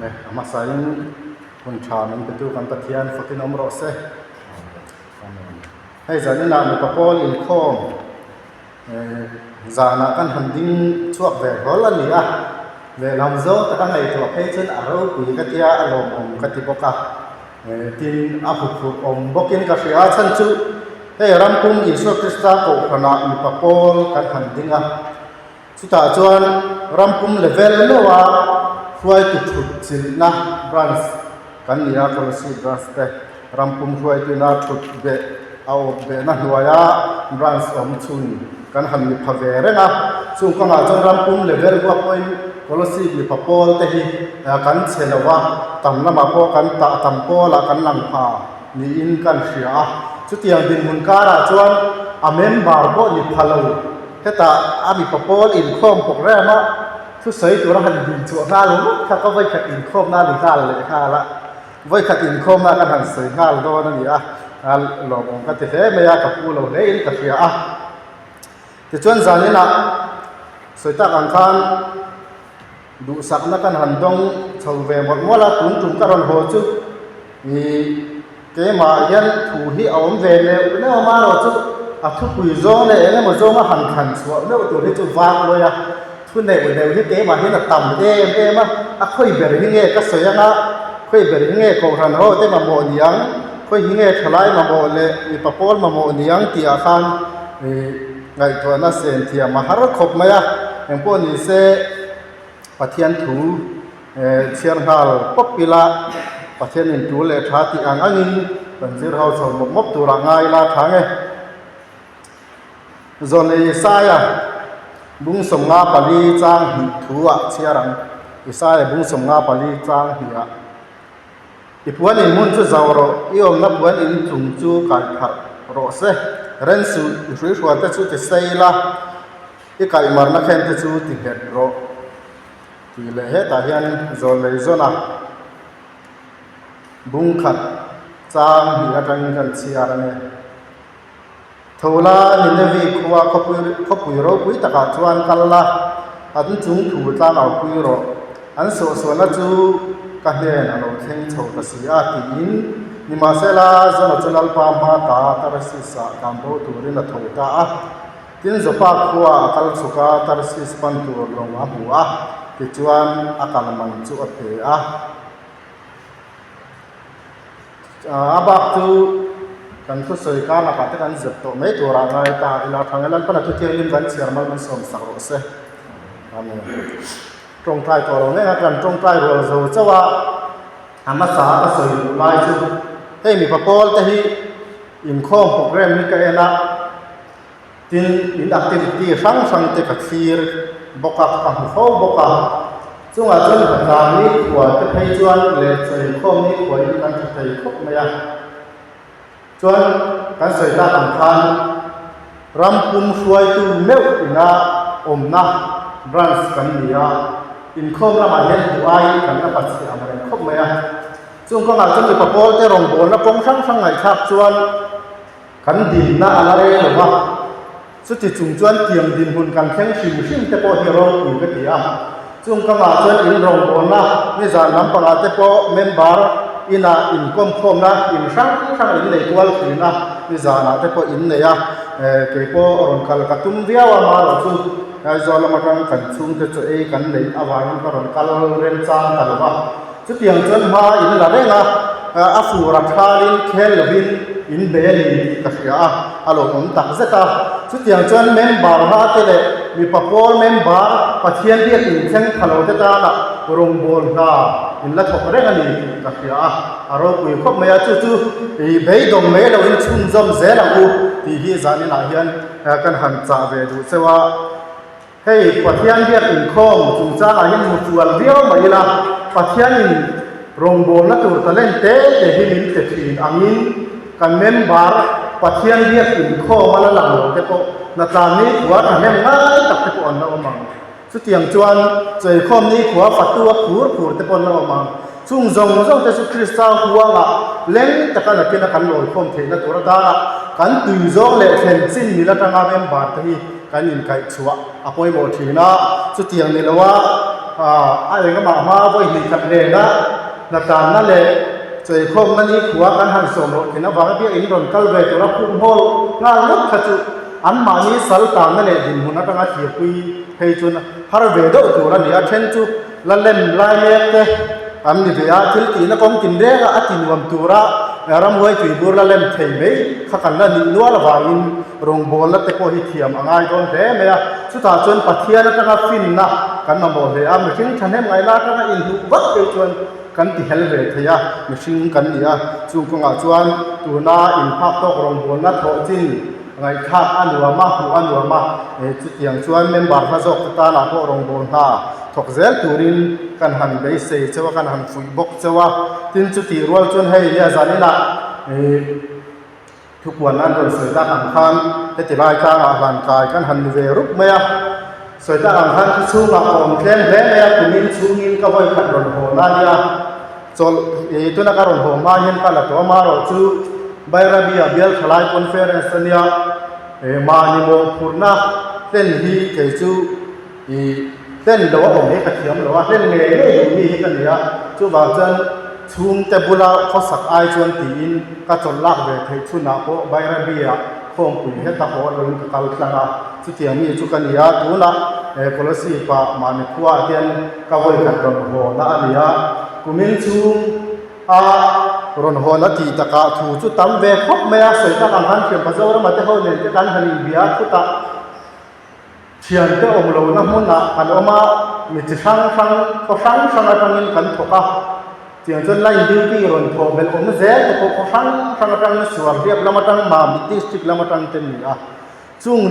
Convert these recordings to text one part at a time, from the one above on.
เลยมาใส่คนชามันไปดูกันตะเทียนฝกินอมรสให้จานี่นามีปะปอลอินคอมจานากันหันดิ้งช่วงเวรฮอลลันนี่เวลาโซ่ตะกันไอตัวเพชรอารมณ์กุยกัตยาอารมณ์กัติบกะทินอาภุภุอมบกินกับเสียชันชุให้รัมพุงอิสุคริสตาโกขณะมีปะปอลกันหันดิ้งสุดท้ายจวนรัมพุงเลเวลโนวาช่วยตุชุดจิลนะบรันส์กันนี่นะคนสิบรันส์เตรัมพุงช่วยตุนาชุดเบเอาเบนะหัวยาบรันส์อมชุนกันหันมีพเวรนะส่วนของอาจารย์รัมพุงเลเวลว่าพอยคนสิบมีปะปอลเตหิกันเชลวะตั้มละมาพอกันตะตั้มพอละกันหลังพานี่อินกันเสียสุดที่ยังดินมุนการะจวนอเมนบาร์โบนิพาลูเฮตาอามีปะปอลอินคอมปกแรมะทุกสิ่งตัวเราหันดินจั่วหน้าลุข้าก็ไว้ขัดอินคอมหน้าลิข้าเลยข้าละไว้ขัดอินคอมหน้ากันหันสิ่งหน้าลุนั่นนี่หลอกองกันเถอะไม่อยากกับผู้เราเลยอินกับเสียแต่จวนจานี่นะสุดท้ายอันคันดูสักนักกันหันดงชาวเวหมดมัวละตุนตุนกันหัวจุมีเกมายันถูที่เอาเวเนี่ยเนี่ยมาเราจุทุกปุยโจ้เนี่ยเนี่ยมันโจ้มาหันขันชัวเนี่ยตัวที่จุวางเลยทุนเนี่ยวันเดียวที่เกมาที่น่ะต่ำมาค่อยเบรหิ้งเงี้ยก็เสียนะค่อยเบรหิ้งเงี้ยกองทันเราเต้มาโมเนียงค่อยหิ้งเงี้ยทลายมาโมเลยมีปะปอลมาโมเนียงที่อาคารไงตัวน่าเสียนที่มาหารักขบไหมอย่างพวกนี้เสปะเทียนถูเชียงฮาลปปิละปะเทียนอินถูเลท้าที่อ่างอันนี้เป็นสิ่งเราสมมติตัวร่างกายละทางไงจนเลยสายบุ้งสมงาปลีจางหิถัวเชียรังอิสายบุ้งสมงาปลีจางหิอะอีพวนอินมุนจุจาวรอีอมนับวันอินจุงจูการขัดรอเสเรนสูอิฟริชวัตจูติเซละอีกายมารนักเห็นจูติเห็ดรอที่เลเหตุที่อันจนเลยจนะบุ้งขัดจางหิอะจังกันเชียรังทูลานินวีขวาขบุยโรปุยตะกัดจวนกันละอันจุงถูตานเอาปุยโรอันส่วนละจูกันเดนเราเข่งโชตสีอาตินนิมาเซลาจนจุลัลปามาตาตารสิสะกัมโบตูรินทูตาทินจปาขวาคัลสุกาตารสิสปันตูลงอาหัวกิจวันอาการมันจูอเปอาบักตูกันทุกสิ่งการนักการกันจับตัวไม่ตัวร่างกายตาอิลาทางนั้นปนัดทุกอย่างมันเชื่อมันสมศักดิ์ศรีอามีตรงใจตัวเราเนี่ยกันตรงใจเราจะว่าธรรมศาสตร์สื่อลายจุดให้มีปะปอลแต่ที่อินคอมโปรแกรมมีกันนะที่อินแอคทิวิตี้สั่งเทคฟีร์บกกับกับเขาบกกับซึ่งอาจารย์ประธานนี้ขวดจะให้จวนเลยใส่ข้อนี้ขวดกันจะใส่ครบไหมจวนกันใส่ตาอังคารรำพุ่มช่วยตัวเลี้ยวอินาอมนะบรันส์กันเนี่ยอินคอมละมาเห็นตัวไอ้กันละปัจจัยอะไรครบไหมจงก็อาจจะมีปะปอลที่รองบนและปงช่างไงครับจวนกันดินนะอะไรหรือว่าสุดที่จุงจวนเตียงดินหุ่นกันแข็งชิมแต่พอที่รองอยู่ก็เตียมจงก็อาจจะอินรองบนนะนี่จะนำปังอาจจะพอเมมเบอร์อินาอินคอมคอมนะอินช่างอินในตัวคือนะนี่จะนะแต่พออินเนี่ยเกี่ยวกับรองคัลกัตุมเดียวมาเราสู้จอลมาทางกันชุ่มจะจะกันในอวัยก็รองคัลเรนจางตลอดจุดยังจนมาอินละเร่งอาฟูรักษาลินเคลวินอินเบลีก็เสียอารมณ์ตักเซตาจุดยังจนเมมบาร์ฮาเตเลมีปะปอลเมมบาร์ปัจเจียนเดียร์อินเช่นขลุ่ยตาละรงบอลฮาอินละทบเร่งนี่ก็เสียอารมณ์คุยคบไม่อาจู่อีเบย์ดงเมย์เราอินชุ่มจอมเซลกูที่ฮีจานินาเฮียนกันหันจ่าเวดูเสว่าให้ปัจเจียนเดียร์อินคอมจุงจ้าอาหินมุตวัลเดียวมาอีละปัจเจียนรงบอลนักตัวตะเล่นเตะหินเตะหินอามินกันเมมบาร์ปัจเจียนเดียร์อินคอมมาละหลังเราเตะนักการนี้หัวทำให้ง่ายตักเตะอันนั้นออกมาสุดที่ยังจวนใจคอมนี้หัวฝัดตัวขูดเตะอันนั้นออกมาซุ่มจงเตะสุคริสต์หัวละเล่นแต่กันกินกันลอยคอมเทนตัวดาละกันตุยจงเล่เซนซินมีละตั้งอาเมมบาร์ที่กันยินไก่ชัวอภัยหมดทีนะสุดที่ยังนี่ละว่า อะไรก็มาไว้ในขัดเลนะนักการนั่นแหละใจคงนั่นนี่ขัวกันหันสมรสเห็นว่าเบี้ยอินโดนกัลเวตัวรับพุ่งโฮงานรถขจุอันมานี้สัลตานนั่นแหละดินหุ่นตั้งอาเทียปีให้จนฮาร์เวดตัวนั้นเนี่ยเช่นจูละเล่นลายเล็กเตอันนี้เบียทิลตีนักองกินเด็กอัตินวมตัวระรำไว้ที่บัวละเล่นเทย์ไม่ข้ากันละนินัวละวายินรงบอลละเตโกหิเทียมง่ายตอนเดเมียสุดท้ายจนปัทยานักการฟินนะกันมาบอกเลยไม่ถึงฉันเห็นไงล่ะกันอินทุวัดไปจนกันที่เฮลเวทยาไม่ถึงกันเนี่ยจุงกงอาจวนตัวน่าอินพักตกรงบอลนัดโถจินไงข้าอันวัวมาหัวอันวัวมาจุดอย่างชวนเมมบาร์พระศกตาหน้าโกรงบอลท่าถกเซลตูรินกันหันไปเสียเจ้ากันหันฟุยบกเจ้าทิ้งจุดที่รัวจนให้เนี่ยจานี่ละทุกวันนั้นโดยสวยตาอังคารให้ติดลายข้างอาหารกายกันหันเวรุกเมียสวยตาอังคารที่ชูมาอมเคลื่อนแพ้เมียคุณมินชูมินก็ไว้ขัดรอนโหนั่นเนี่ยจนตัวนักรอนโหมาเห็นกันละตัวมาเราจูใบระเบียบเบียลทลายคอนเฟอเรนซ์เนี่ยมานิโมพูน่าเส้นฮีเกจูเส้นเดี๋ยวว่าผมให้กระเทียมหรือว่าเส้นเนยอยู่นี่กันเนี่ยจูบางจันชุมแต่บุลาเขาสักไอชวนตีนก็จนลากเวทให้ชุนอาโปใบระเบียโคมปุ๋ยให้ตะโหนลงกัลคลาจุดที่มีจุกันเนี่ยตัวละพลสีปะมาในขั้วเทียนก็ไว้ขัดรอนโหน่าเนี่ยกุมินชุมรอนโหน่าที่ตะกาถูจุดตั้มเวคบเมียสวยตะกังหันเขียนภาษาเรามาเท่าเนี่ยจะกันหันเบียคุตะเชียนเจ้าอมโลน้ำมันนะกันออกมามีจะช่างอะไรกันกันถูกอ่ะเจียงจนไล่ดิวที่รอนโถเบลอมเซ่แต่พอช่างอะไรสวรรค์เรียบละมาตั้งมาบิติสติกละมาตั้งเต็มนี่อ่ะจุง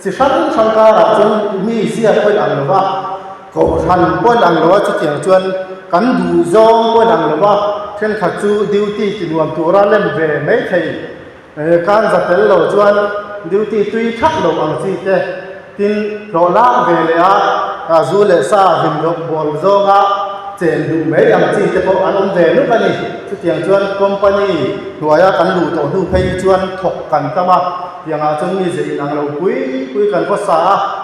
จะช่างการจนมีเสียคนอันว่าก็ทันคนอันว่าจุดเจียงจนกันดูจงคนอันว่าเช่นขัดจูดิวที่จินวันตัวเราเล่นเวไม่ใช่การจัดเตลโลจวนดิวที่ตุยทักโลอังซีเตทินโลลาเวเลียจูเลซ่าหิมโลบอลโซงาเจนดูไม่อังซีเตพออันเวนุกันนี่จุดอย่างจวนคอมพานีหัวยากันดูตัวดูเพย์จวนถกกันตั้งมาอย่างอาจจะมีเสียงอังเราคุยกันภาษา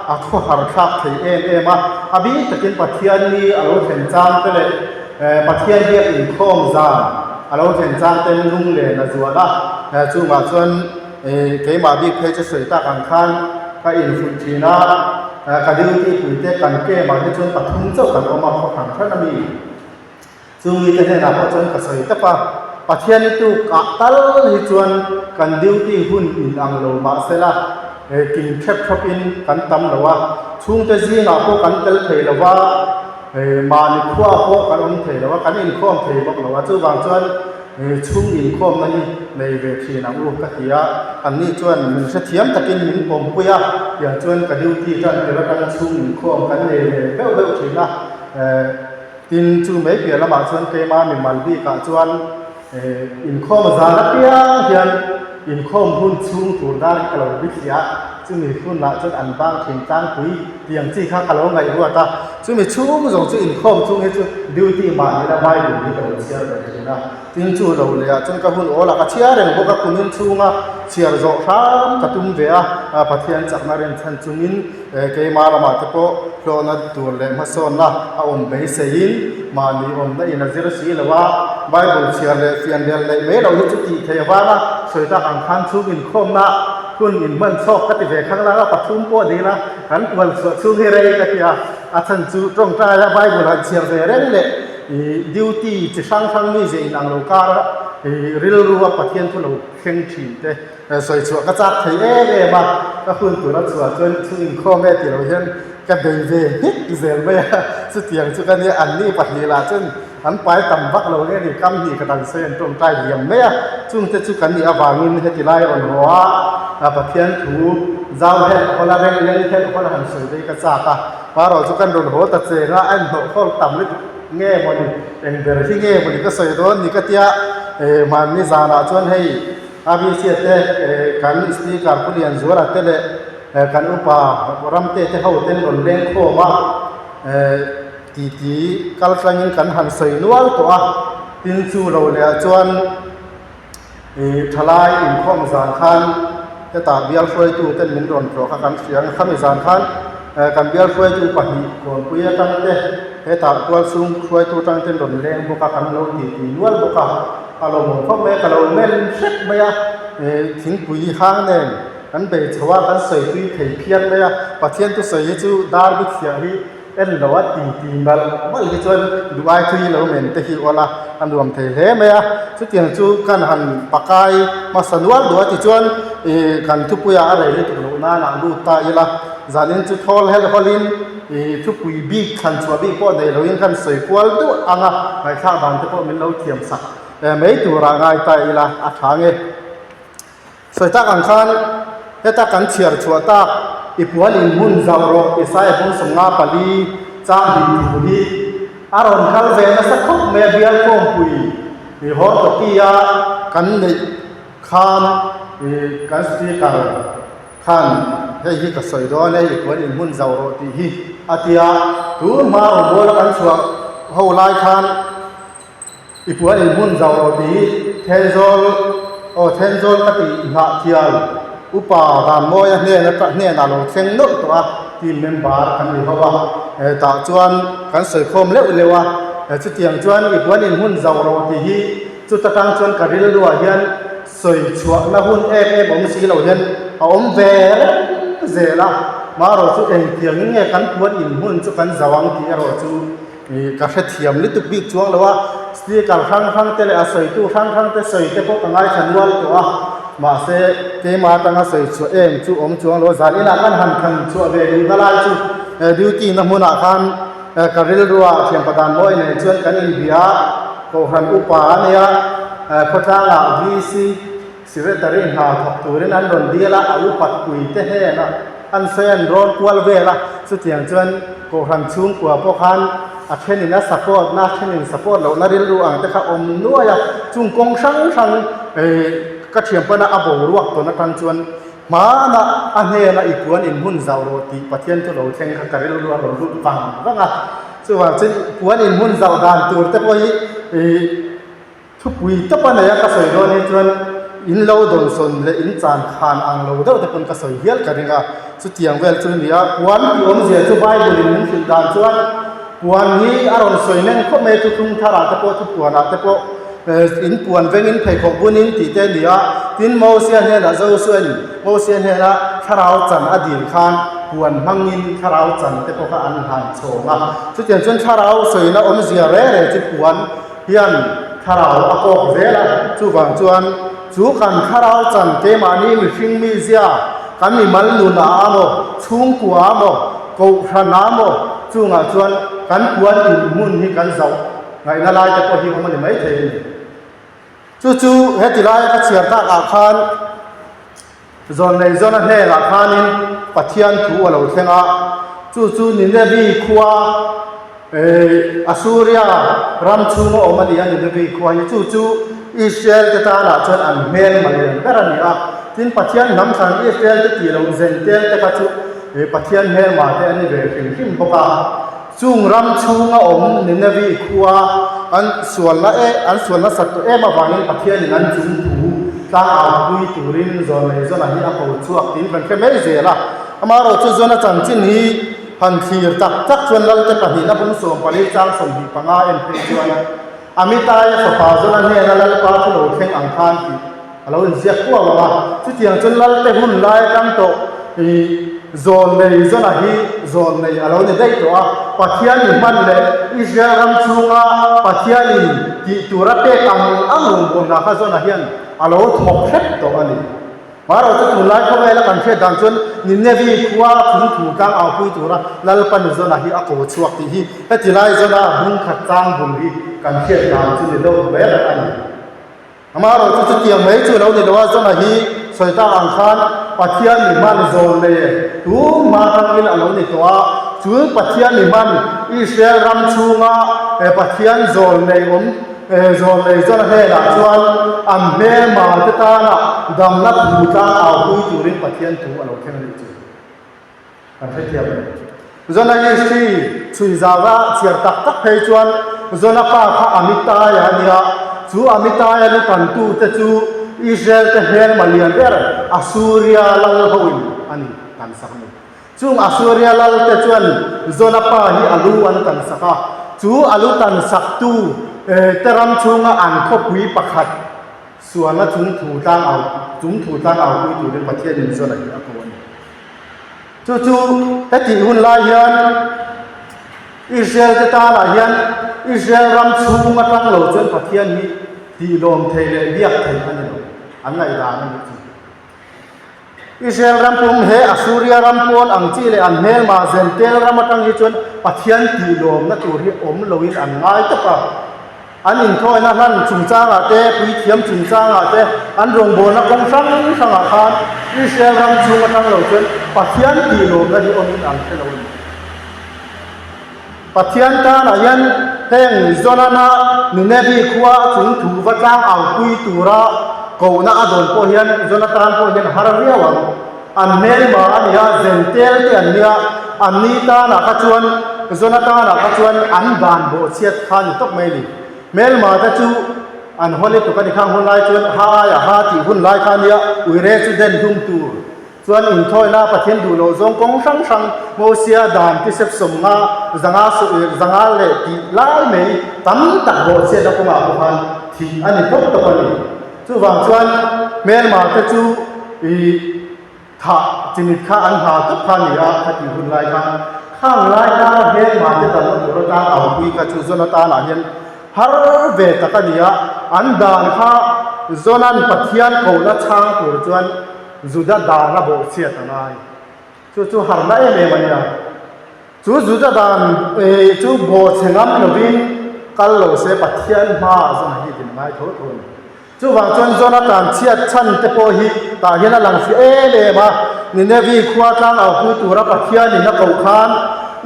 อักขระขับที่เอ็มอาบีตะกินปัทยานีอารมณ์เห็นจานไปเลยปัทยาเรียกอินคอมจานอารมณ์เห็นจานเต็มรุ่งเลยนะจวนละจู่มาจวนเกี่ยมาบีเพย์จะสวยตาอังคันก็อินฟุตจีน่าคดีที่คุยเตกันเกี่ยมาที่จวนปัทุมเจ้ากันออกมาขอขังท่านมีจู่มีแต่เนี่ยนะจวนก็สวยแต่ปะปัทยานี่ตุกัตลที่จวนกันดิวที่หุ่นอินอังโลมาเสละกินแคบทับอินกันตั้มหรือว่าช่วงเตจีน่ะพวกกันเตลเทหรือว่ามาในขั้วพวกกันอมเทหรือว่ากันอินข้อมเทบอกหรือว่าจู่บางจวนช่วงอินข้อมนั้นในเวทีนังรูปกะทิยาอันนี้จวนมันเสียมตะกินมินผมปุยะอย่างจวนกันดิวที่จวนเดี๋ยวกันช่วงอินข้อมกันเลยเบลทีนะทินจู่ไม่เปลี่ยนละมาจวนเกมามีมันดีกับจวนอินข้อมจานักเปียเฮียนอินข้อมหุ่นชุ่มถูด้านกระโหลกวิทยาซึ่งมีหุ่นละจนอันบ้างเขียนตั้งคุยเตียงที่ข้ากระโหลกไงรู้ว่าซึ่งมีชุ่มส่งจุดอินข้อมชุ่มให้จุดดิวที่มาในระบายอยู่ที่กระโหลกเชียร์แบบนี้นะจริงจู่เราเลยจนกระหุ่นโอละก็เชียร์เรื่องพวกคุณมินชุ่มอ่ะเชียร์โจทย์กระตุ้มเวียพัทยาจากนารินทันชุ่มินเกี่ยมาละมาที่พอโคลนัดตัวเลยมาโซนละเอาอมไปเสียนมาลีอมได้ยินเสียงสีเลยว่าไบเบิลเชียร์เลยเฟียนเดียร์เลยไม่เราที่จุดที่เทวานะสวยตาอังคันชุ่มอินข้อมนะคุณอินมันชอบกติเวข้างล่างก็ปัดทุ่มโป้ดีนะขันวันสวดชุ่มเฮเรย์กันที่อาจารย์จูตรงใจแล้วไบเบิลเชียร์เลยเร่งเลยดิวตี้จะช่างมีเสียงอังโลการิลรัวปัทยันทุลเข่งทีเต้สวยสวยก็จัดเทมาก็คุณตัวนั้นสวยจนชุ่มอินข้อแม่ที่เราเห็นก็เดินเวฮิตเซลเมียสุดอย่างสุดกันนี้อันนี้ปัทยีลาจนอันไปต่ำบักเราเนี่ยนี่กำนี่กระดันเส้นตรงใต้เยี่ยมเมียจุ่มเตจุกันนี่อวางินเฮติไลออนหัวปัทยันถูจ้าวเฮคนละเรื่องเรื่องเฮคนละหันสวยได้ก็จักอ่ะพอเราจุกันโดนหัวตัดเสียอันหัวเขาต่ำลึกเงี้ยมันเองเดินที่เงี้ยมันก็สวยโดนนี่ก็เตี้ยมันนี่จานาชวนให้อาบิเสียเตกันสตีการพูดยันจัวระเตเลกันอุปารำเตะเขาเต้นรนเล่งโคมาทีกัลฟังยินกันหันใส่นวลตัวตินจูเราเลยจวนทลายอินข้อมสารคันจะตาเบียร์ฟอยจูเต้นมินรอนโปรกันเสียงข้ามิสารคันกันเบียร์ฟอยจูปะหีก่อนปุยตั้งเตะ เฮตาตัวซุงช่วยตัวตั้งเต็นดนแรงบุกกันโลตีนวลบุกอารมณ์เขาแม่กับเราแม่นเช็ดไหมอ่ะถึงปุยห้างเนี่ยกันไปชาวกันใส่ตุยเพี้ยนไหมอ่ะประเทศตัวใส่จูดาร์บิเสียฮีเอ็นเราว่าตีมาเมื่อกี้จวนดูไอ้ตุยเราเหม็นแต่ฮีวละอันรวมเทเลไหมอ่ะสุดที่จูกันหันปากไก่มาสนวนดูว่าที่จวนกันทุกปุยอะไรนี่ตัวนู้นน่าดูตาอีละจานินจุดทอลเฮลฮอลินทุกปุยบีขันชัวบีก็ได้เรายังกันใส่กวลดูอ่างไม่ข้าบานที่พวกมันเราเทียมสักแต่ไม่ตัวร่างกายตาอีละอัฐางเอใส่ตาอังคารเฮตากันเชียร์ชัวตาอีพวลินมุนจาวรอีสายพงสงาปลีจ้างดีบุรีอารมณ์คัลเวนัสคุกเมเบียลคงปุยมีฮอตตียากันในคานกันสติการคานให้ฮิกสอยดอนให้อีพวลินมุนจาวรตีฮิอาทิยาตัวมาอุบลกันชัวเฮาไลคานอีพวลินมุนจาวรตีเทนโซลกติหาเทียลอุปาดามอยเนี่ยนาโลเซงโนตัวทีมเมมเบอร์กันมีเขาว่าตาจวนกันสวยคมเร็วว่าจุดเตียงจวนอีกวันนึงหุ่นเจ้าเราที่ฮีจุดตะกังจวนกันเรื่อยๆเฮียนสวยชัวนะหุ่นผมสีเราเฮียนเอาเวรเจล่ะมาเราจุดเองเตียงเนี่ยกันกวนอินหุ่นจุดกันจวังที่เราจุดกระเทียมลิตุบิกจวงแล้วว่าสติการครั้งเตะอาศัยตู้ครั้งเตะสวยเตะพวกง่ายขันวัลตัวมาเสเตมาตั้งอาศัยชัวเองจูอมจวงเราจารีนักกันหันขันชัวเวรีนั่นแหละจูดิวตีน้ำมันอาการการเรียนรู้เทียมประดานมวยในชวนกันอินเดียโคหันอุปาเนี่ยพระเจ้าวีซีสิเรตรินหาถกตัวนั้นโดนเดียละอุปัตกุยเตเฮนะอันเซนร้อนกวลเวละสุดที่อย่างชวนโคหันชุ่มกว่าพวกขันอาเช่นนี้นะสปอร์ตนะเช่นนี้สปอร์ตเราน่าเรียนรู้อ่างแต่ข้าอมนัวอย่างจุงกงช่างก็เทียมปนะอบรวกตัวนักการชวนมานะอันนี้นะอีกวันอินหุ่นเจ้าโรตีประเทศที่เราเช่นข้าการเรียนรู้เราลุ้นฟังก็งั้นส่วนที่วันอินหุ่นเจ้าดานตัวแต่พอทุกวีทุกปัญญาก็สวยโดนชวนอินเราโดนส่วนและอินจานขานอังเราเด้อแต่คนก็สวยเฮียกันเองสุดที่อย่างเวลชวนเนี่ยวันที่อมเสียจุบายบริลินสิดานชวนวันนี้อารมณ์สวยนั่งก็ไม่ทุกทุ่งทาราแต่พอทุกตัวนะแต่พออินปวนเวงินเพยของบุญอินตีเตเดียตินโมเสียนเฮนะเจ้าส่วนโมเสียนเฮนะคาราวจันอดีตคานปวนมังอินคาราวจันแต่พวกอันหันโฉมอ่ะสุดที่จนคาราวสวยนะอมเสียเร่ที่ปวนเฮียนคาราวอโกเวละจู่บางจวนจู่กันคาราวจันเกมานีมีฟิงมีเสียกันมีมันลุนาโมชุ่งกัวโมกูชนะโมจู่งาจวนกันปวนอินมุนนี่กันเจ้าไงนั่นลายแต่พอที่เขามันไม่เทจู่ๆเฮติลายก็เชียร์ตาอาคารจนในจนนั้นอาคารนี้ปัทยันถูเราเช่นจู่ๆนี่เนี่ยบีขวาอัสซูริยารัมชูโมอมันนี่นี่บีขวาจู่ๆอิสราเอลจะตาหน้าจนอันเมลมาเลยแต่ละนี่ที่ปัทยันน้ำขันอิสราเอลจะตีเราเซนเตลแต่ก็จู่ปัทยันเมลมาแต่อันนี้เรื่องหิมพกาจุงรำชูงอมนินวีขัวอันส่วนละอันส่วนละสัตว์มาฟังปัทเทียนนั้นจุงถูตาอาบุยตุรินโซนเลยโซนนี้อากูชัวตินเป็นแค่ไม่เจละอามาเราจุโซนจังจินฮีหันทีร์ตักชวนเราจะปะหินบุญส่งผลิตจางส่งดีปังอาเอ็นเพจวนอามิตายสปาโซนนี้นั่นเราปาทุโลเข่งอังคารที่เราเสียกัวว่าจุดyangจนเราเตหุ่นไล่กันโตโซนในโซนนี้โซนในเราเนี่ยได้ตัวปัทยานิมันเลยอิสราเอลชูงาปัทยานิที่ตัวรัตเตกังอังลงบนนะคะโซนนี้เราถูกเช็ดตัวนี้มาเราจะทุ่นไล่เข้าไปแล้วกันเช็ดดังจนนินเนวีขวาถึงถูกกังเอาคุยตัวละแล้วปันโซนนี้อากูชัวที่ฮีเฮติไลโซนบุญขัดจังบุญฮีกันเช็ดดังจนเราเวลอันนี้มาเราจะเตรียมไว้จุเราเนี่ยว่าโซนนี้สวยตาอังคารปัทยานิมันโซนเลยตูมาทางนี้เราเนี่ยตัวจู่ปัทยานิมันอิสราเอลรำชูงาปัทยาโซนเลยโซนเลยโซนเฮล่ะจวนอันเบมาตตานะดำนัดบูตาเอาคุยตุรินปัทยาตัวเราแค่นี้จู่อันเทียบโซนนี้สิช่วยจาวะเสียตักเพจวนโซนป้าข้าอมิตายานี่จู่อมิตายานี่ตันตูแต่จู่อิสราเอลเฮลมาเลียนเดอร์อัสซูริยาลังฮวินอันนี้กันสักนิด chung asuria lal te chuan zona pa hi alu an tan saka chu alu tan sak tu teram chunga an khopui pakhat suana chung thu tang au pui tu den pathian in zona hi akon chu tati hun la hian Israel te ta la hian Israel ram chunga tang lo chuan pathian hi ti lom theile biak thei ani lo an ngai da ni Israel ram pum he Asuria ram pon ang chi le an mel ma zen tel ram atang hi chuan pathian ti lom na tur hi om loin an ngai ta pa an in thoi na han chung changa te pui thiam chung changa te an rong bo na kong sang sanga khan Israel ram chung atang lo chuan pathian ti lom na hi om in ang te lo pathian ta na yan heng zona na nunebi khuwa chung thu wa tang ang pui tura ko na adon po hian Jonathan po hian haria wa an mel ma ania zentel te ania anita na ka chuan Jonathan na ka chuan an ban bo chiat khan tok mai ni mel ma ta chu an hole to ka ni khang hon lai chuan ha ti hun lai khan ya uire chu den dum tu chuan in thoi na pathian du lo zong kong sang mo sia dan ti sep som nga zanga le ti lai mei tam tak bo che da ko ma ko han thi ani tok to ni chu wang chuan mel ma ta chu i tha chinit kha an ha tok khan ni a khati hun lai khan khang lai na mel ma te ta ro ta au pi ka chu zona ta la hian har ve ta ka ni a an dan kha zonan pathian ko na chang tur chuan zuda da na bo che ta nai chu har na e me mania chu zuda dan chu bo chengam lovin kal lo se pathian ma zona hi din mai tho thon chu wang chuan Jonathan chiat chan te po hi ta hian a lang fi le ma ni ne vi khwa tlang au pu tura pathian ni na ko khan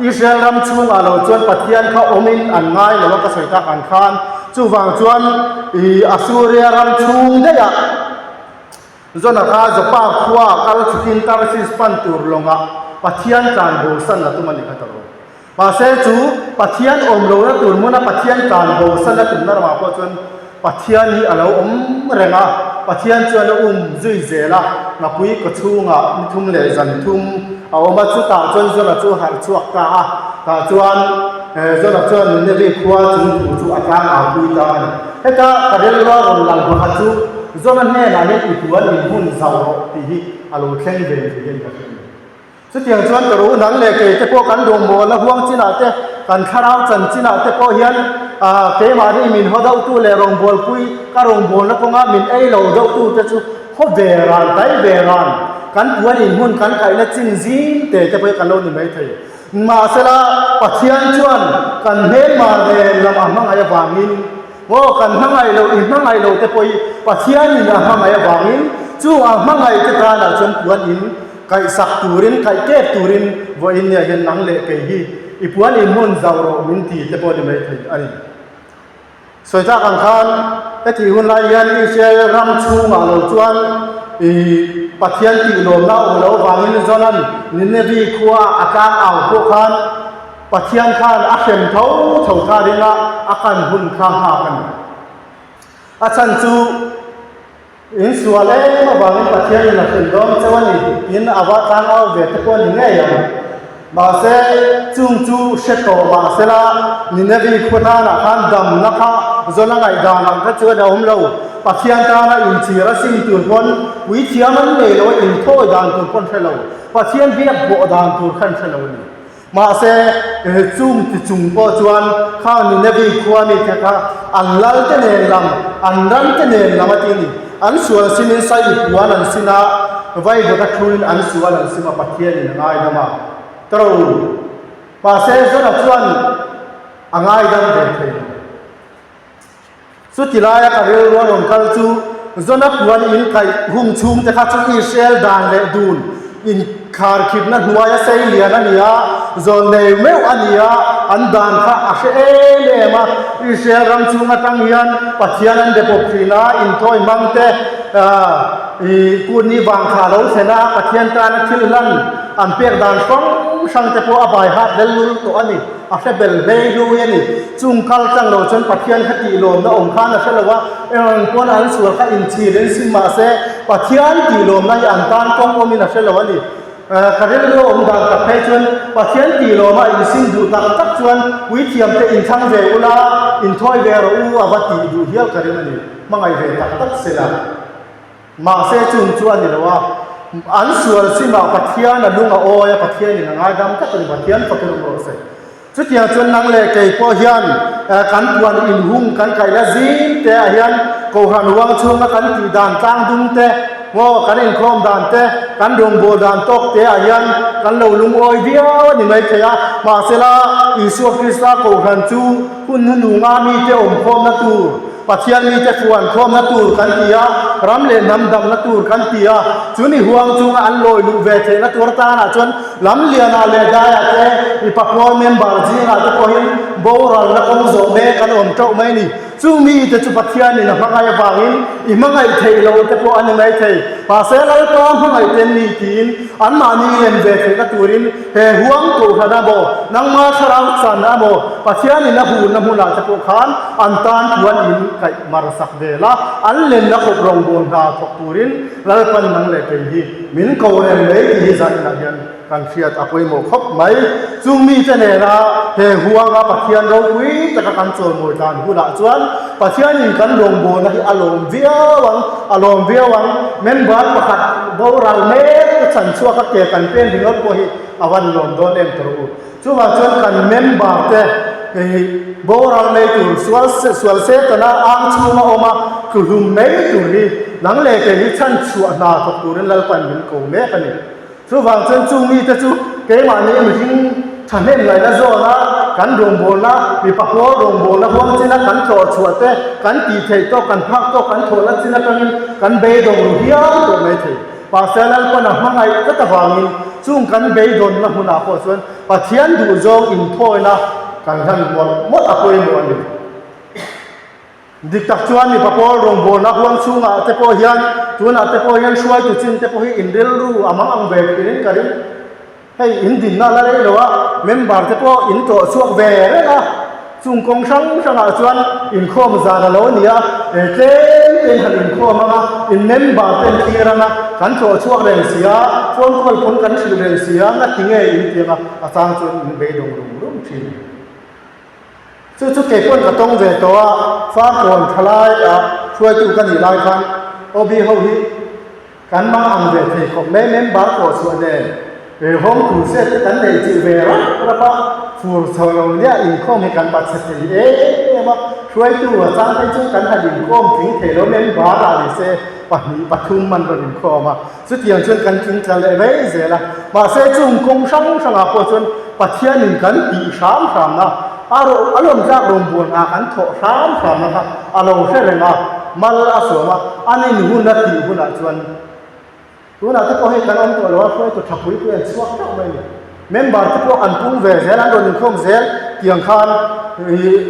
Israel ram chung a lo chuan pathian kha omin an ngai lo ka soita kan khan chu wang chuan Asuria ram chung de ya zona kha zopa khwa kal chukin tarsis pan tur longa pathian kan bo san na tumani ka taro ma se chu pathian om lo na tur mona pathian kan bo san na tum na ma po chuan pathian hi alo renga pathian chuan zui zela na pui ko chunga mi thum le zan thum awma chu ta chuan zona chu har chuak ta chuan zona chuan ne ve khwa chu atang a pui ta ni heta kadel wa on lang ba chu zona ne na ne tu tuan in hun zau ti hi alo thleng ve hi ka chu tiang chuan ka ro nang le ke te po kan dom mo na huang china te kan kharau chan china te po hian ke ma ri min ho dau tu le rong bol pui ka rong bol na ko nga min ei lo dau tu te chu ho veran tai veran kan puan in hun kan kai na chin zin te te po kan lo ni mai thei ma sela pathian chuan kan hel ma le lam amang aya wangin wo kan hangai lo te poi pathian ni na hangai wangin chu hangai te ta na chuan puan in kai sak turin kai ke turin vo in ya hen nang le ke hi ipuan in mun zawro min ti te po de mai thei ani soita kan khan te ti hun lai yan Israel ram chu ma lo chuan pathian ti lo na lo wangin zonan nin ne bi khwa akang au ko khan pathian khan a khem tho kha ringa akan hun kha ha kan achan chu in suale ma wangin pathian na khen dom chawani in awa tang au ve te ko ni nge yam ba se chung chu sheto ba se la ni ne vi khona na khan dam na kha zona ngai da na ka chu da hom lo pathian ta na in chi ra sing tur kon wi thiam an le lo in tho dan tur kon thelo pathian bi bo dan tur khan thelo ni ma se chung ti chung po chuan kha ni ne vi khwa mi the kha an lal te ne lam an ran te ne lam ti ni an sual sinin sai puan an sina vai bo ka thuin an sual an sima pathian ni ngai da ma tro pa se zona chuan angai dam de the su tilaya ka rel ro ron kal chu zona puan in kai hum chung te kha chu Israel dan le dun in khar khit na huaya sei lian ania zon nei meu ania an dan kha a she le ma Israel ram chunga tang hian pathian an de pok thina in thoi mang te kun ni wang kha lo sena pathian ta na thil lan an pek dan song sang te po abai hat del lul to ani a she bel be lu yani chung kal chang lo chon pathian khati lom na om khan a she lawa en kon an sur kha in chi ren sim ma se pathian ti lom na an tan kong omin a she lawani กระเรื่องอมดังกับเพชรประเทศตีโลมาอินสินดูตักตักชวนวิธีมเตอินทั้งเวอุลาอินทอยเวรูอวัติดูเฮียกระเรื่องนี้มังไอเวตักตักเสละมาเสจุนชวนนี่ละว่าอันส่วนสิมาประเทศนั่นลุงโอ้ยประเทศนี่ง่ายดำก็เป็นประเทศประเทศโลกเสสุดที่ชวนนั่งเล่เกยพอเฮียนกันทวนอินหุ่งกันไก่ละจีนแต่เฮียนกูหันวังช่วงกันตีดานตั้งดุงเตว่ากันเองครอมดานเตกันดงโบดานตกเตอายันกันเหลาลุงโอยเดียวนี่ไม่ใช่มาเสละอิสุคริสต์กูหันจูหุ่นหนุ่งามีเตอมครอมนัตูปัจจัยมีเตฟวนครอมนัตูกันตียารำเลนน้ำดำนัตูกันตียจุนี่ห่วงจุงอันลอยลุเวเทนัตัวตาหน้าจนลำเลียนาเลได้เตอีปักวอลเมมบาร์จีน่าจะพอเห็นโบราณนักองโจเมกันอมเจ้าไม่นี่จูมีแต่จุปัจจัยนี่นะมังไงบางอินอีมังไงเทเราแต่พออันยังไงเทภาษาเราต้องมังไงเต็มนี่ทีนอันมานี่เล่นเวทนัตูรินเฮห่วงกูขนาดโบนังมาชราอุสันนะโบปัจจัยนี่นะหูนะหูนาจะพอขานอันตานทวนอินไก่มารักเวลาอันเล่นนักอบรมบนดาทกูรินแล้วเป็นนังเล่เป็นที่มินกูเรียนเลยที่จะนักเรียนกันเชียร์อภัยโมคบไหมจุงมีเจเนราเฮหัวกับปัจจัยเราคุยจะกันโจมมวยกันผู้ละจวนปัจจัยนี้กันลงโบนะที่อารมณ์เวียวังเมนบาร์ประคัดโบราณเมฆฉันชัวกับเกี่ยกันเป็นถึงรถโบหิอวันลมโดนเอ็มตรูชัวจวนกันเมนบาร์เตโบราณเมฆตัวสวลเซตนะอังชัวมาออกมาคือหุ่มเมฆตัวนี้หลังเล็กที่ฉันชัวนากับตัวนั้นแล้วปันเป็นโกเมฆนี่สุวรรณจันทร์จุมีแต่จุเกี่ยมันนี่มันทิ้งฉันเห็นเลยนะโซนะกันดงโบนะมีปักหัวดงโบนะหัวจินะกันโจชัวเตกันตีเทโตกันพักโตกันโถละจินะกันเบยดงรูเฮียโตไม่เทภาษานั้นก็นะมังไงก็ตะวังจุงกันเบยดงนะหัวหน้าพอส่วนปัจจัยดูโจอินโทนะกันท่านหมดอภัยหมดนี่ดิตักชวนนี่พอลงโบนักวังสูงอาเตปอยันชวนอาเตปอยันช่วยจุดจินเตปอฮีอินเดลรูอามังอังเบกินกันให้อินดินน่าละเลยว่าเมมบาร์เตปออินโตช่วงเวเลยนะจุงกงช่างอาชวนอินโคมจานาโลเนียเต้นหันอินโคมังอินเมมบาร์เต็นทีระนะกันโตช่วงเรนเซียฟอนคนคนกันชิลเรนเซียนัดทิ้งไอ้อินเทียนะอาจารย์ชวนอินเบดงรุ่มชินซึ่งทุกเกี่ยวกับต้องเวตัวฟ้าฝนทลายช่วยจุกันอีกหลายครั้งโอบีเขาฮิกันมาอังเวทีของแม่บาร์โกส่วนเด่นห้องผู้เสพกันในจีเวรัแล้วก็ฟูร์สโลเนี่ยอินข้อมีการปัดเสถีมาช่วยตัวสร้างให้จุกันให้อินข้อมถึงเทโลเมนบาร์อะไรเสปัทุมมันก็อินข้อมาสุดที่ยังชวนกันกินทะเลเวเสละมาเสจุงคงช่างอาพอชวนปัจเจียนกันตีสามนะอารมณ์จากลมบวนอาการโถสามนะครับอารมณ์เช่นไรนะมาลาสวมาอันนี้หนูนัดที่หุ่นชวนหุ่นที่พอให้กันอันตัวเราช่วยตัวทับปุยเพื่อนช่วยทำไมเมมบาร์ที่พวกอันพุ่งเวเซลันโดนคอมเซลเตียงคาน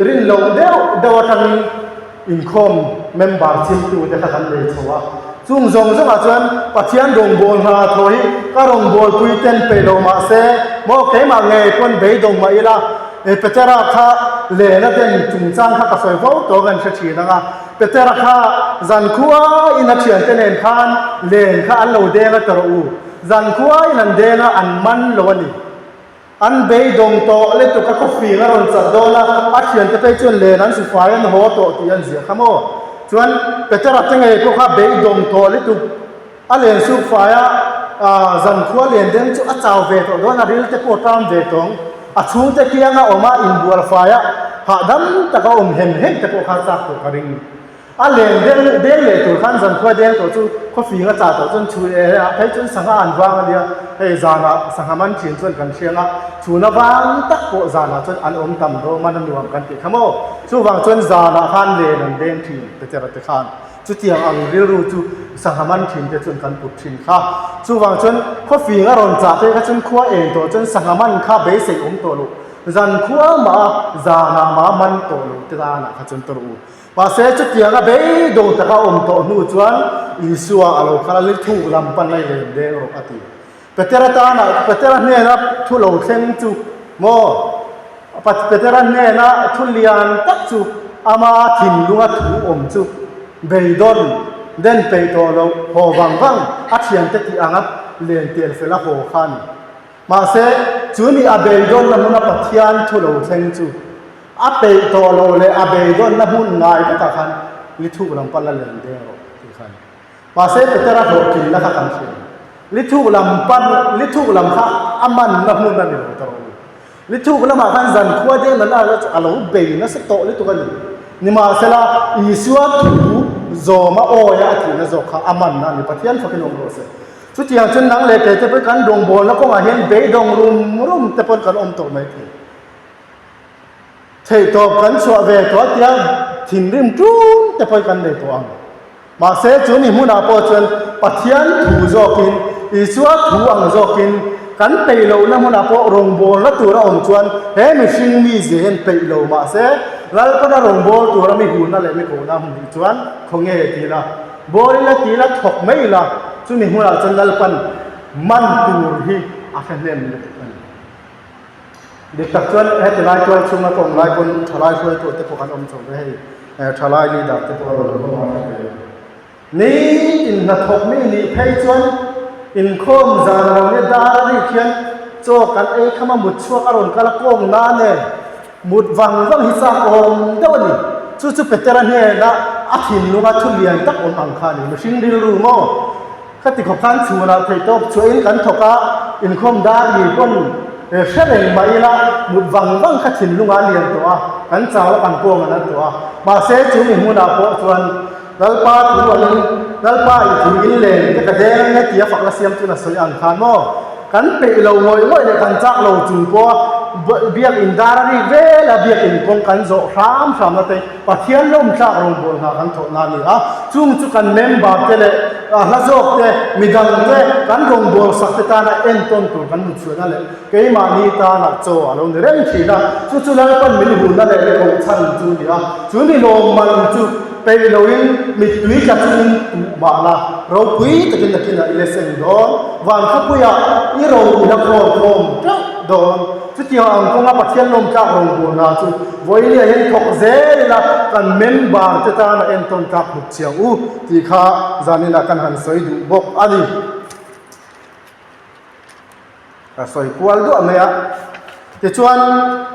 รินลงเดียวทันอินคอมเมมบาร์ชิมตัวเด็กกันเลยชัวจุงจงอาจารย์ปัจจัยดงบอลหาถอยก็ดงบอลคุยเต้นไปลงมาเซ่โมเกมาเงยคนเบยดงมาอีละเปเตราข้าเลนะเด่นจุงจางข้ากระสวยฟ้าตัวกันเฉียดนะเปเตราข้าจันคัวอินักเชียนเต้นเองขันเลนข้าอันเราเดงตระอูจันคัวอินันเดงอันมันลวนี่อันเบยดงโตเลตุกะกอฟีงารอนจัดโดนะอักเชียนจะไปจนเลนันสุฟายันหัวโตที่ยันเสียขโมจวนเปเตราจังไงพวกข้าเบยดงโตเลตุอันเลนสุฟายะจันคัวเลนเดงจุอัจฉาวเวทโดนะริลเตโปตามเวทงอาชูเตคียงออกมาอินบัวฟ้าหาดำตะก็เห็นแต่พวกข้าจักตัวกระดิ่งอันเลนเดงเลยตัวขันสันควเดงตัวจู่ข้อฝีงาจ่าตัวจนชูให้จนสังหารวางเดียให้จานะสังหารมันชินจนกันเชียงชูนวางตักโปจานะจนอันต่ำโรมันรวมกันติดขโมชูวางจนจานะขันเลนเดงทีไปเจริญขันจุดเตียงอังเรียรู้จุสังหารมันชินจะจนกันปุดชินข้าชูวางจนข้อฝีงารอนจ่าไปก็จนขั้วเองตัวจนสังหารมันข้าเบสเองตัวลูกจันขั้วมาจานะมามันตัวลูกที่จานะข้าจนตัวลูกภาษาจุดเตียงก็เบยดงตะก้าตัวนู่จวนอิสุอาอารมณ์ข้าเลือดทุ่งลำปันเลยเดงโรอติเปเตระตานะเปเตระเนี่ยนะทุโลเซนจุโมเปเตระเนี่ยนะทุเลียนตักจุอามาถิ่นลุงถูจุ เบยดอนเดินไปตัวเราหัววังอัดเสียงตะกี้อ่าง เลียนเตียนเฟลาโหขันมาเสจูนี่อาเบยดอนนะมุนปัทยานทุโลเซงจูอาเปยโตโลเลอาเบยดอนนะมุนง่ายก็ตะขันลิทุกลำปันละเลียนเดียวที่ขันมาเสเปตระโหกินละขันเสียลิทุกลำปันลิทุกลำข้าอามันนะมุนนั่นเดียวตลอดลิทุกลำมาขันจันขั้วเดียมันอะไรจะอะไรเบยนะสโตลิทุกันนี่มาเสละอิสวาทูโซมาโอยาที่นะโซข้าอามันนั่นนี่ปัทยานฟักนองโรเซสุดที่อย่างเช่นนังเล็กจะไปกันดงบอลแล้วก็มาเห็นเบยดงรุมแต่ปนกันอมโตไม่ถึงเทตบกันชัวเวตัวเดียวถิ่นริมจุ้งแต่ปนกันเลยตัวมาเสจุนี่มุนาโปจนปัทยานถูโจกินอิสวาถูอังโจกินกันไปโลนะมุนาโปรงบอลแล้วตัวเราอมชวนเฮ้ไม่ชิงมีเสียนไปโลมาเสแล้วก็ได้รงบอลตัวเราไม่หูนั่นเลยไม่โกนะหุ่นชวนคงเงยทีละบอลละทีละถกไม่ละจุนี่มุนาจนนั่นปันมันตูร์ฮีอาเซนเล่มเลยเด็กตักชวนให้ทลายตัวชุมมาตรงลายคนทลายช่วยตัวเตปกันอมชมให้ทลายลีดับเตปกันอมนี่อินนัทกไม่นี่เพย์ชวนอินคมจานเราเนี่ยดาริเขียนโจกันข้ามามุดชั่วอารมณ์กะละโกงนั่นเนี่ยมุดวังหิสากอมเดี๋ยวนี้จู่ๆเป็ดจระเนี่ยนะอาทินลุงอาทุเรียนตักอมอังคานี่มันชิงดิรูมั้งข้าติดขบขันชูนะเทตบช่วยกันทกะอินคมดารีคนเชื่อเองมาอีละมุดวังข้าทินลุงอาเลียนตัวกันเจ้าละกันโกงนั่นตัวมาเสจูนี่มุดาโปชวนนัลป้าตัวนึงนัลป้าอีกทีเลยแต่กระเด็นเนี่ยเกี่ยฝักละเสียมจุนสวยอังคารมั้งกันเปย์เรางอยเลยกันจักเราจุนปัวเบียกอินดารีเวลเบียกอินกงกันโจรามนั่นเองปัทยันล้มจากโรงบอลหากันทนานี่จุงจุกันเมมบาร์เตเลฮัจโจเตมิดังเตกันโรงบอลสักตานะเอ็นต้นตัวกันมุดชวนนั่นเลยเกี่ยมานีตานะโจเราเรื่องที่นะจู่ๆแล้วก็มิลบุนนั่นเลยเขาชันจูนี่จูนี่ลงมันจูไปเราอินมิดวิจัดจูนมาละเราคุยตะกินอิเลเซนดอนวันขับปุยอีเราอินักโคมดอนสุดที่อังกงอาปัทยันลมจากโรงบอลนะจูวันนี้เห็นทกเซละกันเมมบาร์ที่ตานะเอ็นต้นจากมุดเชียงที่ข้าจานินักกันหันสวยดูบอกอันนี้สวยกว่าดูอันนี้ที่ชวน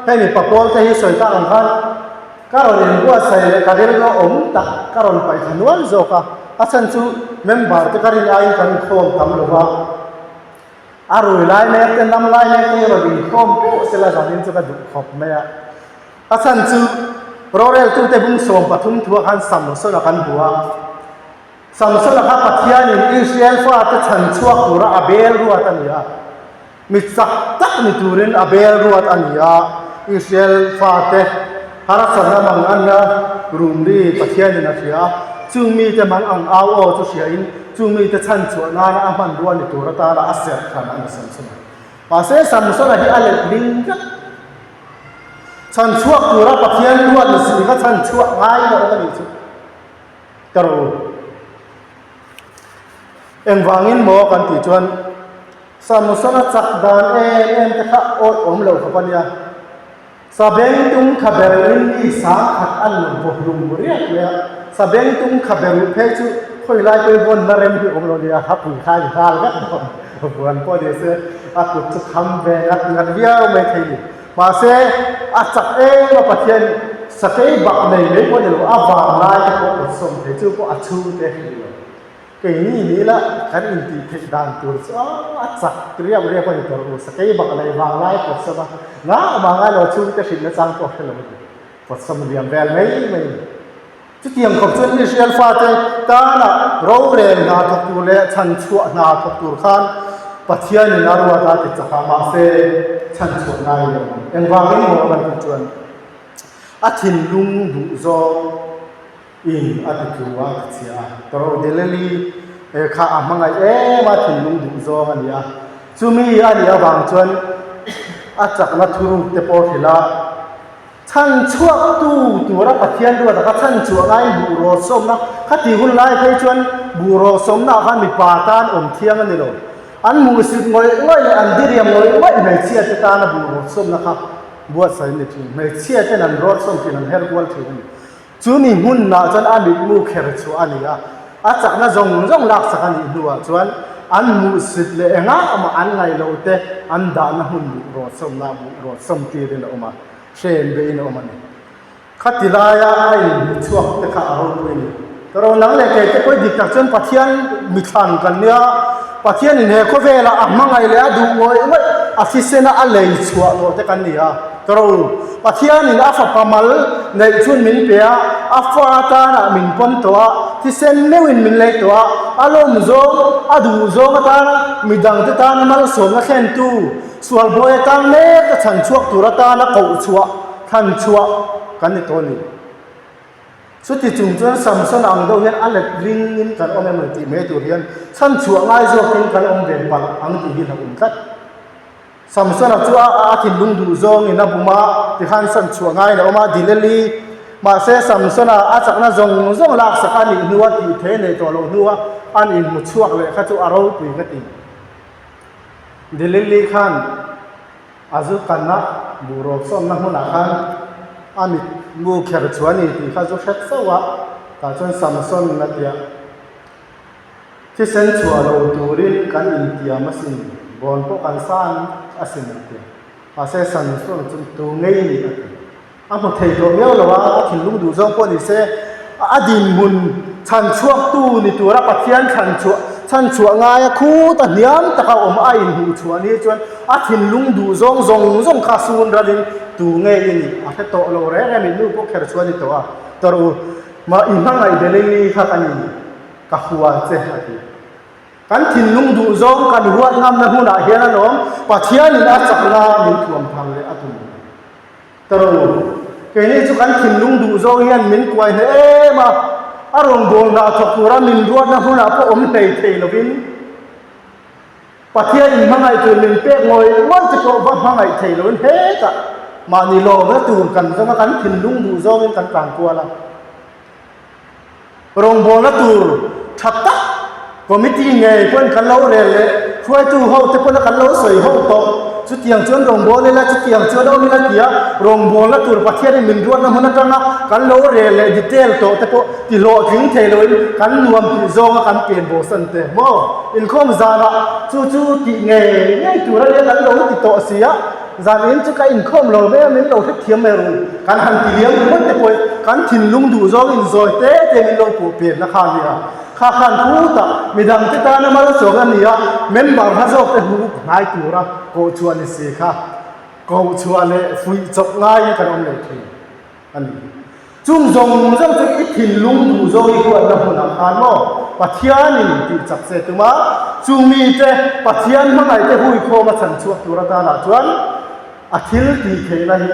ให้มีปัปโป้ที่สวยตาอังคันการเรียนว่าใส่การเรียนก็อมตักการไปขนวนโจกะอาจารย์จูเมมบาร์ที่การเรียนไอ้กันโคมทำหรือว่าอารมณ์ไล่เนื้อเต้นน้ำไล่เนื้อเต้นเราดีโคมปุ๊เสร็จแล้วจากนี้จะกระดูกขบไม่อะอาจารย์จูโรเรลตุ้งเตบุ้งสมปฐุมทัวร์ขันสามสุดละขันบัวสามสุดละขันปัทยานิอิสราเอลฟ้าจะฉันชั่วกุระอาเบลรัวตันยามิสักตักมิตูรินอาเบลรัวตันยาอิสราเอลฟ้าเตฮารัสนามังอันนะรุมดีปัทยานินาทียาจุงมีแต่มังอังเอาจุเสียอินจุงมีแต่ฉันชั่วนานะอามันรัวนิตัวรัตาละอาเซียขันอันสามสุดภาษาสามสุดละที่อะไรลิงก์ฉันชั่วกุระปัทยานิรัวนิสิก็ฉันชั่วง่ายเลยก็นี่จุกระโดดเอ็งวางินโมกันติจวนสามสุดละจักดานเอ็มจะข้าอดอมเหลวขบันยาสาเบงตุงขบเบรินอีสาขัดอันบุกลุมบุรีเนี่ยสาเบงตุงขบเบรุเพจุคุยไล่ไปบนนาเรมที่อมโลเดียฮับผู้ข้าอยู่ข้างกันบนพอดีเสียอากุจะทำแบบงัดเบี้ยวไม่ทีมาเสียอาจักมาปะเทียนสเกย์บักในเลยพอดีเราอาวางไล่จะพอสมเพจุก็อัดชูเตะเกี่ยนี่ละขันอินทีเทดานตัวอาจักเรียบพอดีตัวสเกย์บักในวางไล่พอสมง่าบางไงเราชูเตะสินนะจังพอสมพอสมเรียมแวลไม่จุดยังขบชนอิสราเอลฟ้าเตตานะเราเรียนนาทกุเลฉันชั่วนาทกุลขันปัทยานินารัวตาติจักรมาเซฉันชั่วนายเอ็งวางไม่หมดกันจวนอาทินลุงดูโซอินอาทิตัวเสียตลอดเดลีข้าอามังไงมาทินลุงดูโซกันเนี่ยจุมีอันนี้บางจวนอาจักรนัทุรุเตปอทิลาฉันชั่วตัวรับปัทยันด้วยแต่ฉันชั่วไงบูโรสมนะข้าที่หุ่นไล่ไปจวนบูโรสมนะข้ามีปาตานอมเทียงกันนี่หรออันมูสิงอยอันดีเรียมงอยไม่เชื่อจะตานะบูโรสมนะครับบวชใส่ในที่ไม่เชื่อจะนั่นรอดสมที่นั่นเฮลกวลที่นี่จูนี่หุ่นนะจนอันนี้มูเคร์ชัวอันนี้อาจักรนะจงลักษณะนี้ดูจวน อันมุสิดเลงะมาอันไงโลเตอันดานะหุ่นรอดสมนาบุรอดสมตีเรนออกมาเชนเบนออกมานี่ขัดติลายาไอ้มุช่วงตะขาเอาด้วยแต่เราหนังเลยแกจะไปดิกจากจนปัทยันมิทันกันเนี่ยปัทยันนี่เนี่ยเขาเวลาอ่ะมังไงเลยอะดูว่าไม่อาทิเซนะอะไรชัวโลเตกันเนี่ยแต่เราปัทยันนี่อาฟับประมาลในชุนมินเปียอาฟับตานะมินปนตัวที่เซนไม่วินมินเลยตัวอารมณ์โจอดูโจมาตานะมิดังที่ตานะมาลส่งนะเข็นตู้ส่วนบ่อยตังเล็กฉันชัวตัวตานะกูชัวท่านชัวกันในตัวนี้สุดที่จุงจวนสัมสนอังโดเห็นอะไรลิงนินกันอมเมติเมตุเรียนฉันชัวง่ายจกินกันอมเดินปังอังที่หินหักกันสัมสนชัวอาทิลุงดูโจงินะบุมาที่ขันฉันชัวง่ายนะอมาดิเลลีมาเสสัมสนาอาจักนะจงลักษณะนี้นัวที่เทในตัวลงนัวอันอินมุชัวเลยข้าจูอารมณ์ปีกติดิเลลีขันอาจุกันนะบุรุษสมนักมุนักขันอามิมูเขรชวนีที่ข้าจูเช็ดสวะแต่จนสัมสนนักเดียที่เส้นชัวเราตูรินกันอินเดียมาสินบนพวกกันซ่านอาศินักเดียอาเสสัมสนจนตัวเงี้ยนี่อาพอเทตัวเงี้ยเราว่าถิ่นลุงดูจงปนิเสอดีนมุนฉันชัวตู้นี่ตัวรับปัจเจียนฉันชัวง่ายคู่แต่เนี้ยมตะเขาอมไอ้หูชัวนี่จนอาถิ่นลุงดูจงข้าซูนระดินตัวเงี้ยนี่อาเทโตเราเร่มีลูกพวกเขรชวนี่ตัวรู้มาอินทังไอเดลิลีข้ากันนี่กะหัวเจ้าที่กันถิ่นลุงดูจงกันหัวงามนะหุ่นอาเฮียนะน้องปัจเจียนนี่อาจักลามีท่วมทางเลยอาตุนตรู้แค่นี้จุกันถิ่นลุงดูจงเฮียนมินกวยเฮ้มาอารมณ์โบราณทุกตัวเรามินรัวนะหุ่นอาพวกอมเตยลวินปัจเจียนมังไงตัวมินเป๊ะงอยมันจะโกบังมังไงเทลวินเฮ้กะมานิโลเมื่อตูนกันจะมากันถิ่นลุงดูจงกันต่างกัวละโรงโบราณตูชัดตะก็ไม่ตีไงเพื่อนกันเล่าเรื่อยๆช่วยตู้เขาแต่เพื่อนกันเล่าสวยเขาโตจุดเตียงชวนโรงโบนี่แหละจุดเตียงชวนเอานี่แหละเดียโรงโบและตัวประเทศนี้มินรัวนะมันนั่นนะกันเล่าเรื่อยๆดีเทลโตแต่พอที่โลถึงเทเลยกันรวมที่โจงกันเปลี่ยนโบสันเตโมอินคอมจานะจู่ตีไงตัวเราเนี่ยกันเล่าที่โตเสียจานอินจุกอินคอมเราเนี่ยมินเราที่เทียมไม่รู้กันหันที่เลี้ยงมันแต่พอกันถิ่นลุงดูโจงอินโจเต้มินเราผู้เปลี่ยนนะข้าเนี่ยข้าขันพูดมีดังที่ตาเนี่ยมาแล้วส่งกันเนี่ยเมนบางฮัจจ์เป็นหูนายตัวเราโกชวนนี่สิค่ะโกชวนเลยฟุยจบง่ายกันอมเลยทีอันนี้จุ่มจงจะอีถิ่นลุงดูจงอีกวันละคนละขันโม่ปัทยานี่ที่จับเสตุมาจุ่มมีเจปัทยานมาไหนเจหุยโคมาฉันชวตัวระดานะจวนอาทิตย์ที่เคยนะฮี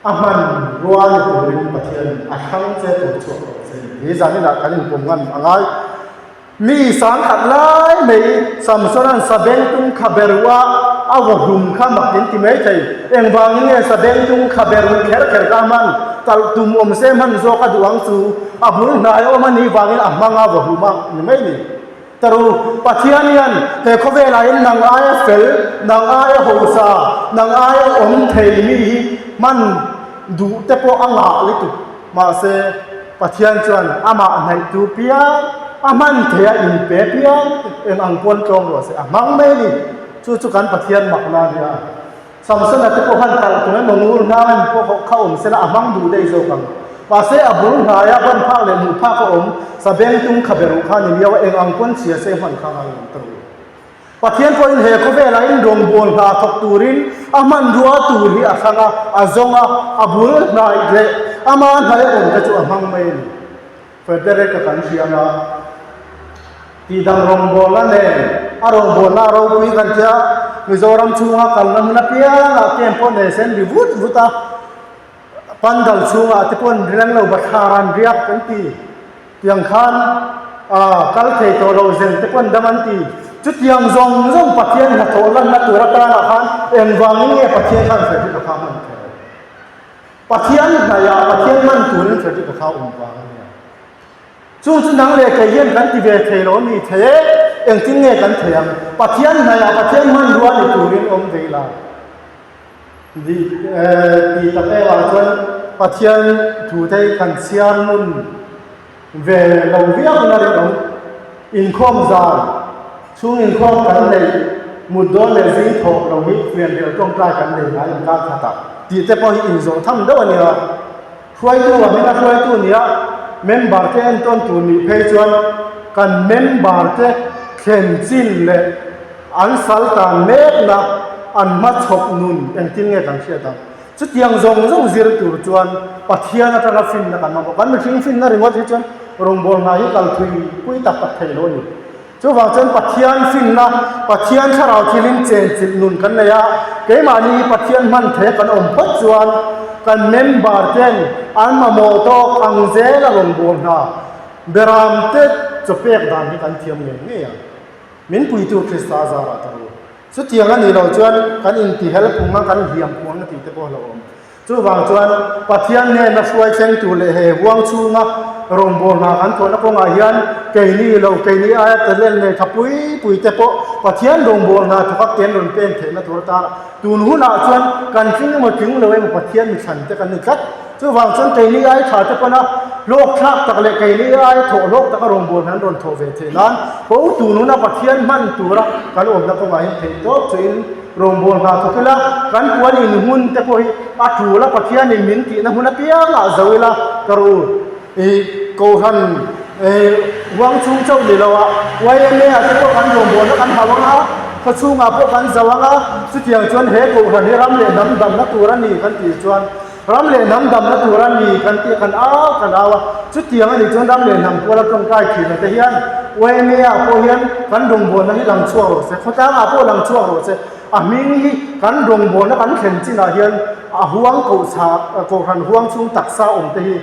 อามันรัวนี่ตัวนี้ปัทยานอาคังเจตัวชวนี่จานี่นะกันนี่ผมกันอะไรมีสารขัดไล่ไม่สมสนันสเบงตุงขบเบรัวเอาหุ่มข้ามักยินที่ไม่ใช่เอ็งบางเนี่ยสเบงตุงขบเบรุเขรกามันตัลตุมอมเซมันโซกัดวังสูอาบุญนายอมันนี่บางเนี่ยมังเอาหุ่มนี่ไม่นี่แต่รู้ปัจจัยนี้เฮเขาเวลาเห็นนางอายเฟลนางอายโฮซานางอายอมเทมีมันดูแต่พออังหาลิตุมาเซปัจจัยจวนอามาในตูเปียอามันเทียอินเปียเปียเอ็งอังปนจงรัวเสียมังไม่นี่จู่ๆกันปัจจัยมักนาเนี่ยสมสนัตพวกหันตัลตัวนั้นมงูน้ำพวกเขาอมเสละมังดูได้โจกันว่าเสียอบุญหายาบันพาเลยมูพาเขาอมสเบงตุงขบเบรุขานี่เดียวเอ็งอังปนเสียเสียหันข้างอังตรูปัจจัยพออินเฮเขาเวลาอินดงบนหาทกตูรินอามันรัวตูรีอาขังอาจงอาบุญนายเจอามันหายอมกระจุมังไม่เฟเดเรกกันเชียนะที่ดังรองโบลันเองอารมณ์โบลาเราคุยกันเจ้ามิโซรัมชูงาคันนั้นนับยาเกมพอนเนเซนดิวุตาปันดัลชูงาที่พอนเรื่องเราบัตรฮารันเรียกกันทียังขันคัลเทโตเราเซนที่พอนดัมันทีจุดยังจงปัจเจียนหัตโตลันนัตุระตานะขันเอ็งวางเงี้ยปัจเจียนขันเสด็จกับข้ามันปัจเจียนนายาปัจเจียนมันตัวนั้นเสด็จกับข้าองค์วางจู่ๆนังเล็กเย็นกันที่เวทีเรามีเทเอ็งทิ้งเงี้ยกันเทียมปัจเจียนนายาปัจเจียนมันรัวในตัวนี้อมเวลาดีตะเอว่าจนปัจเจียนถูได้กันเสียมุนเวลาเวียนนั่นเองอินคอมซา chung in khom kan nei mut do le zing tho lo hi fian de tong trai kan nei na in ka khata ti te po hi in zo tham do ania khoi tu wa mina khoi tu nia member te en ton tu ni phei chuan kan member te khen chin le an sal ta mek na an ma chok nun en tin nge dang sia ta chu tiang zong zong zir tur chuan pathian atanga fin na kan ma kan mi thing fin na ringot hi chuan rong bol na hi kal thui pui tak tak thei lo ni chu wang chuan pathian fin na pathian tharau thilin chen chil nun kan ne ya ke ma ni pathian man the kan om phot chuan kan member ten an ma mo to ang je la rong bol na beram te chopek dan ni kan thiam nge nge ya min pui tu krista za ra ta ro chu tiang ani lo chuan kan in ti help ma kan hiam puang ti te bo lo om chu wang chuan pathian ne na suai cheng tu le he huang chu na rong bol na kan thon ko nga hian ke ni lo ke ni a ta len ne thapui pui te po pathian rong bol na thak ten ron pen the na tur ta tun hu na chuan kan thing mo thing lo em pathian mi chan te kan ni khat chu wang chuan ke ni ai tha te pa na lok thak tak le ke ni ai tho lok tak rong bol nan ron tho ve the nan ko tu nu na pathian man tura kan om na ko nga hin the to chuin rong bol na thokila kan puan in hun te po hi a thu la pathian in min ti na hun a pia la zawila karu ko han wang chung chau ni lawa wai ne a te ko kan rong bol na kan hawanga ko chunga po kan zawanga chu tiang chuan he ko han ni ram le nam dam na tura ni kan ti chuan ram le nam dam na tura ni kan ti kan awa chu tiang ani chuan ram le nam pola tong kai thi na te hian wai ne a po hian kan rong bol na hi lang chuwa ro se khota a po lang chuwa ro se a ming hi kan rong bol na kan khen chin a hian a huang ko cha ko han huang chung taksa om te hi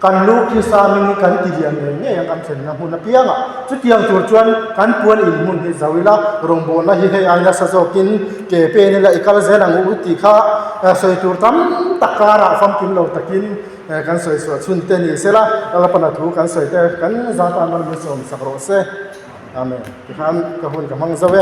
kan lu ki sa ming kan ti dian nge yang kan chen na hun pia nga chu tiang tur chuan kan puan in mun hi zawila rong bol na hi he ai na sa zo kin ke pe ne la ikal ze lang u ti kha soi tur tam takara fam kin lo takin kan soi so chun te ni sela ala pana thu kan soi te kan za ta man mi som sakro se amen ki han ka hun ka mang zawe